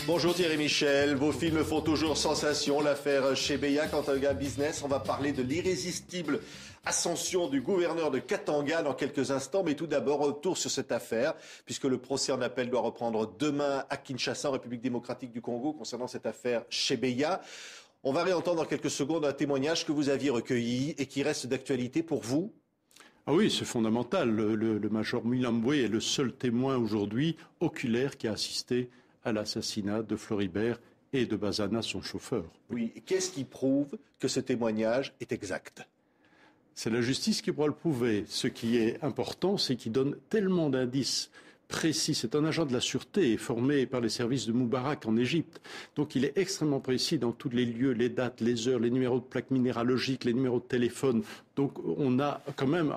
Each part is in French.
Bonjour Thierry Michel, vos films font toujours sensation, l'affaire Chebeya. Quant à Gars Business, on va parler de l'irrésistible ascension du gouverneur de Katanga dans quelques instants. Mais tout d'abord, retour sur cette affaire, puisque le procès en appel doit reprendre demain à Kinshasa, en République démocratique du Congo, concernant cette affaire Chebeya. On va réentendre dans quelques secondes un témoignage que vous aviez recueilli et qui reste d'actualité pour vous. Ah oui, c'est fondamental. Le major Milambwe est le seul témoin aujourd'hui oculaire qui a assisté à l'assassinat de Floribert et de Bazana, son chauffeur. Oui, qu'est-ce qui prouve que ce témoignage est exact ? C'est la justice qui pourra le prouver. Ce qui est important, c'est qu'il donne tellement d'indices précis. C'est un agent de la sûreté formé par les services de Moubarak en Égypte. Donc il est extrêmement précis dans tous les lieux, les dates, les heures, les numéros de plaques minéralogiques, les numéros de téléphone. Donc on a quand même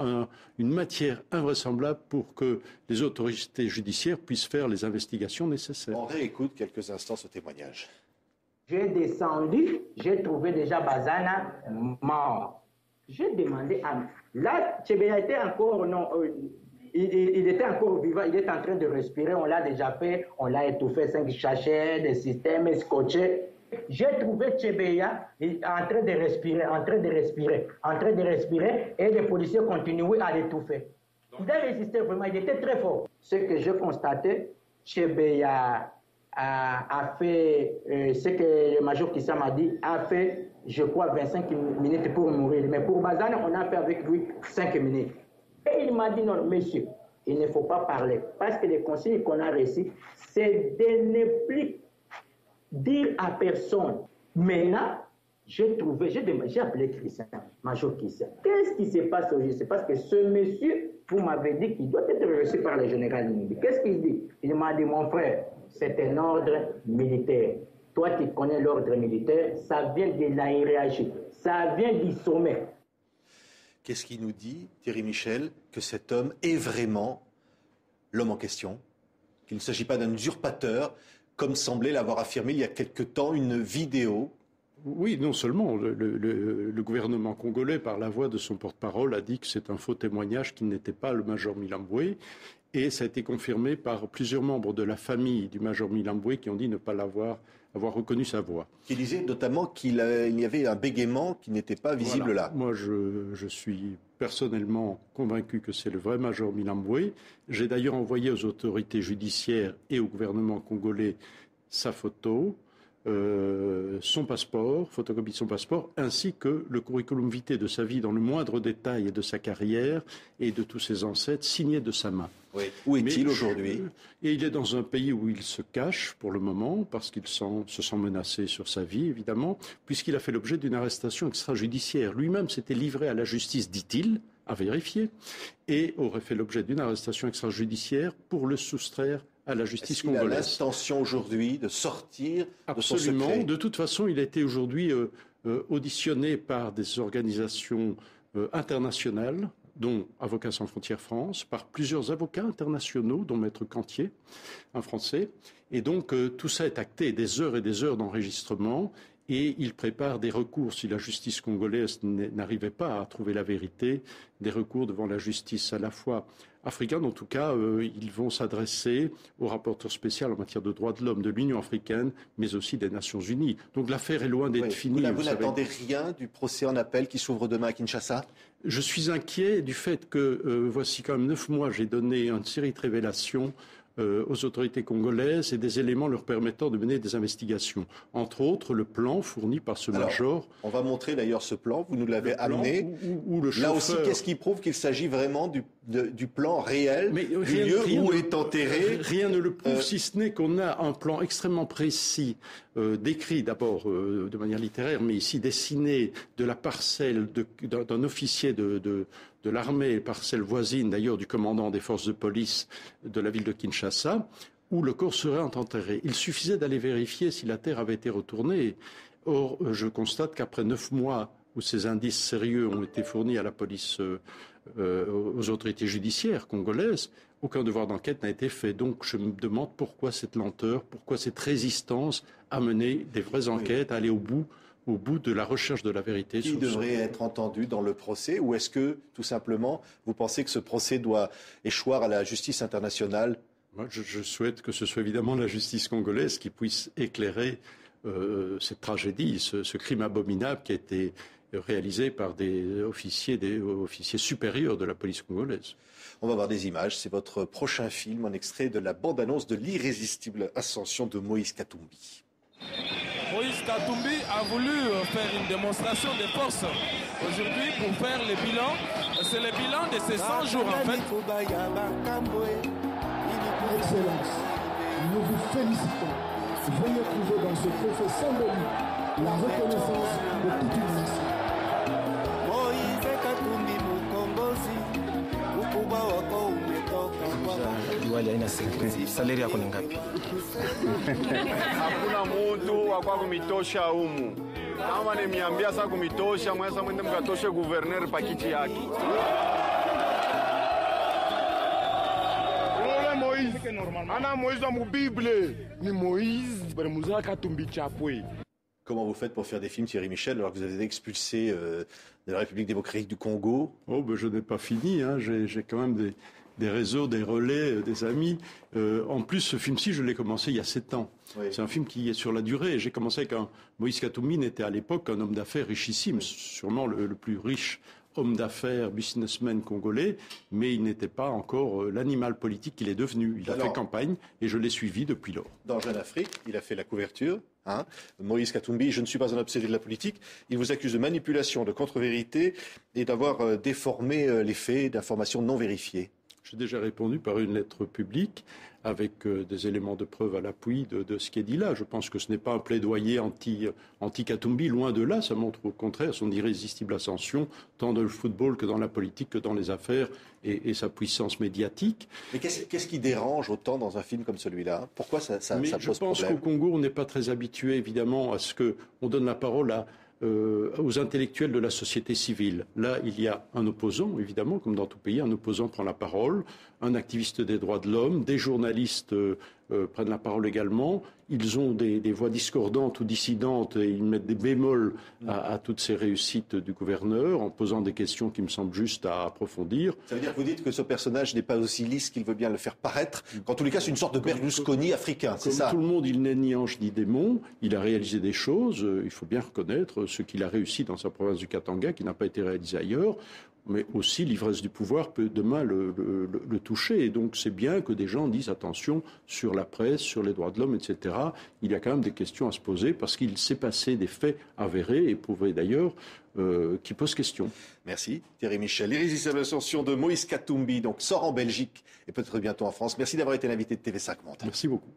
une matière invraisemblable pour que les autorités judiciaires puissent faire les investigations nécessaires. On réécoute quelques instants ce témoignage. J'ai descendu, j'ai trouvé déjà Bazana mort. J'ai demandé à... Là, Chebeya était encore... Il était encore vivant, il est en train de respirer, on l'a déjà fait, on l'a étouffé, 5 sachets, des systèmes scotchés. J'ai trouvé Chebeya en train de respirer, et les policiers continuaient à l'étouffer. Il a résisté vraiment, il était très fort. Ce que j'ai constaté, Chebeya a fait, ce que le major Kissa m'a dit, a fait, je crois, 25 minutes pour mourir. Mais pour Bazana, on a fait avec lui 5 minutes. Et il m'a dit, non, monsieur, il ne faut pas parler. Parce que les consignes qu'on a reçues, c'est de ne plus dire à personne. Maintenant, j'ai appelé Christian, Major Kissa. Qu'est-ce qui se passe aujourd'hui? C'est parce que ce monsieur, vous m'avez dit qu'il doit être reçu par le général Nimbi. Qu'est-ce qu'il dit? Il m'a dit, mon frère, c'est un ordre militaire. Toi qui connais l'ordre militaire, ça vient de la hiérarchie, ça vient du sommet. Qu'est-ce qui nous dit, Thierry Michel, que cet homme est vraiment l'homme en question? Qu'il ne s'agit pas d'un usurpateur, comme semblait l'avoir affirmé il y a quelque temps une vidéo? Oui, non seulement le gouvernement congolais, par la voix de son porte-parole, a dit que c'est un faux témoignage, qu'il n'était pas le major Milambwe. Et ça a été confirmé par plusieurs membres de la famille du major Milambwe qui ont dit ne pas avoir reconnu sa voix. Qui disait notamment qu'il y avait un bégaiement qui n'était pas visible là. Moi, je suis personnellement convaincu que c'est le vrai major Milambwe. J'ai d'ailleurs envoyé aux autorités judiciaires et au gouvernement congolais sa photo, son passeport, photocopie de son passeport, ainsi que le curriculum vitae de sa vie dans le moindre détail et de sa carrière et de tous ses ancêtres, signé de sa main. Oui. Où est-il aujourd'hui? Et il est dans un pays où il se cache pour le moment, parce qu'il se sent menacé sur sa vie, évidemment, puisqu'il a fait l'objet d'une arrestation extrajudiciaire. Lui-même s'était livré à la justice, dit-il, à vérifier, et aurait fait l'objet d'une arrestation extrajudiciaire pour le soustraire à la justice congolaise. Il a l'intention aujourd'hui de sortir de son secret? Absolument. De toute façon, il a été aujourd'hui auditionné par des organisations internationales, dont Avocats sans frontières France, par plusieurs avocats internationaux, dont Maître Cantier, un Français. Et donc, tout ça est acté, des heures et des heures d'enregistrement. Et il prépare des recours, si la justice congolaise n'arrivait pas à trouver la vérité, des recours devant la justice à la fois africaine. En tout cas, ils vont s'adresser au rapporteur spécial en matière de droits de l'homme de l'Union africaine, mais aussi des Nations Unies. Donc l'affaire est loin d'être finie. Vous n'attendez rien du procès en appel qui s'ouvre demain à Kinshasa? Je suis inquiet du fait que, voici quand même 9 mois, j'ai donné une série de révélations aux autorités congolaises et des éléments leur permettant de mener des investigations. Entre autres, le plan fourni par ce major. On va montrer d'ailleurs ce plan, vous nous l'avez amené. Où le chauffeur... Là aussi, qu'est-ce qui prouve qu'il s'agit vraiment du plan réel, du lieu où est enterré? Rien ne le prouve, si ce n'est qu'on a un plan extrêmement précis, décrit d'abord de manière littéraire, mais ici dessiné de la parcelle d'un officier de l'armée, parcelle voisine d'ailleurs du commandant des forces de police de la ville de Kinshasa, où le corps serait enterré. Il suffisait d'aller vérifier si la terre avait été retournée. Or, je constate qu'après 9 mois où ces indices sérieux ont été fournis à la police, aux autorités judiciaires congolaises, aucun devoir d'enquête n'a été fait. Donc je me demande pourquoi cette lenteur, pourquoi cette résistance à mener des vraies enquêtes, à aller au bout de la recherche de la vérité. Qui devrait être entendu dans le procès? Ou est-ce que, tout simplement, vous pensez que ce procès doit échoir à la justice internationale? Moi, je souhaite que ce soit évidemment la justice congolaise qui puisse éclairer cette tragédie, ce crime abominable qui a été réalisé par des officiers supérieurs de la police congolaise. On va voir des images. C'est votre prochain film, un extrait de la bande-annonce de l'irrésistible ascension de Moïse Katumbi. Moïse Katumbi a voulu faire une démonstration de force aujourd'hui pour faire le bilan. C'est le bilan de ces 100 jours en fait. Excellence, nous vous félicitons. Veuillez trouver dans ce trophée symbolique la reconnaissance de toute une nation. Liwali haina salary yako ni ngapi? Hakuna mtu akwa kumitosha humu. Kama nimeambia sasa kumitosha, mweza mwende mkatoshe governor pakiti yake. Ole Moïse, ana Moïse mu Bible, ni Moïse, bale muzaka Katumbi chapwe. Comment vous faites pour faire des films, Thierry Michel, alors que vous avez été expulsé de la République démocratique du Congo? Oh, ben, je n'ai pas fini, hein. J'ai quand même des réseaux, des relais, des amis. En plus, ce film-ci, je l'ai commencé il y a 7 ans. Oui. C'est un film qui est sur la durée. J'ai commencé avec Moïse Katumbi était à l'époque un homme d'affaires richissime, sûrement le plus riche homme d'affaires, businessman congolais, mais il n'était pas encore l'animal politique qu'il est devenu. Il a fait campagne et je l'ai suivi depuis lors. Dans Jeune Afrique, il a fait la couverture. Moïse Katumbi, je ne suis pas un obsédé de la politique. Il vous accuse de manipulation, de contre-vérité et d'avoir déformé les faits d'informations non vérifiées. J'ai déjà répondu par une lettre publique avec des éléments de preuve à l'appui de ce qui est dit là. Je pense que ce n'est pas un plaidoyer anti-Katumbi, loin de là. Ça montre au contraire son irrésistible ascension, tant dans le football que dans la politique, que dans les affaires et sa puissance médiatique. Mais qu'est-ce qui dérange autant dans un film comme celui-là? Pourquoi ça pose problème? Je pense qu'au Congo, on n'est pas très habitué, évidemment, à ce qu'on donne la parole aux intellectuels de la société civile. Là, il y a un opposant, évidemment, comme dans tout pays, un opposant prend la parole, un activiste des droits de l'homme, des journalistes prennent la parole également. Ils ont des voix discordantes ou dissidentes et ils mettent des bémols à toutes ces réussites du gouverneur en posant des questions qui me semblent justes à approfondir. Ça veut dire que vous dites que ce personnage n'est pas aussi lisse qu'il veut bien le faire paraître. En tous les cas, c'est une sorte de Berlusconi africain, c'est ça? Comme tout le monde, il n'est ni ange ni démon. Il a réalisé des choses. Il faut bien reconnaître ce qu'il a réussi dans sa province du Katanga, qui n'a pas été réalisé ailleurs. Mais aussi, l'ivresse du pouvoir peut demain le toucher. Et donc, c'est bien que des gens disent attention sur la presse, sur les droits de l'homme, etc. Il y a quand même des questions à se poser parce qu'il s'est passé des faits avérés et prouvés d'ailleurs qui posent question. Merci Thierry Michel. L'irrésistible ascension de Moïse Katumbi donc sort en Belgique et peut-être bientôt en France. Merci d'avoir été l'invité de TV5 Monde. Merci beaucoup.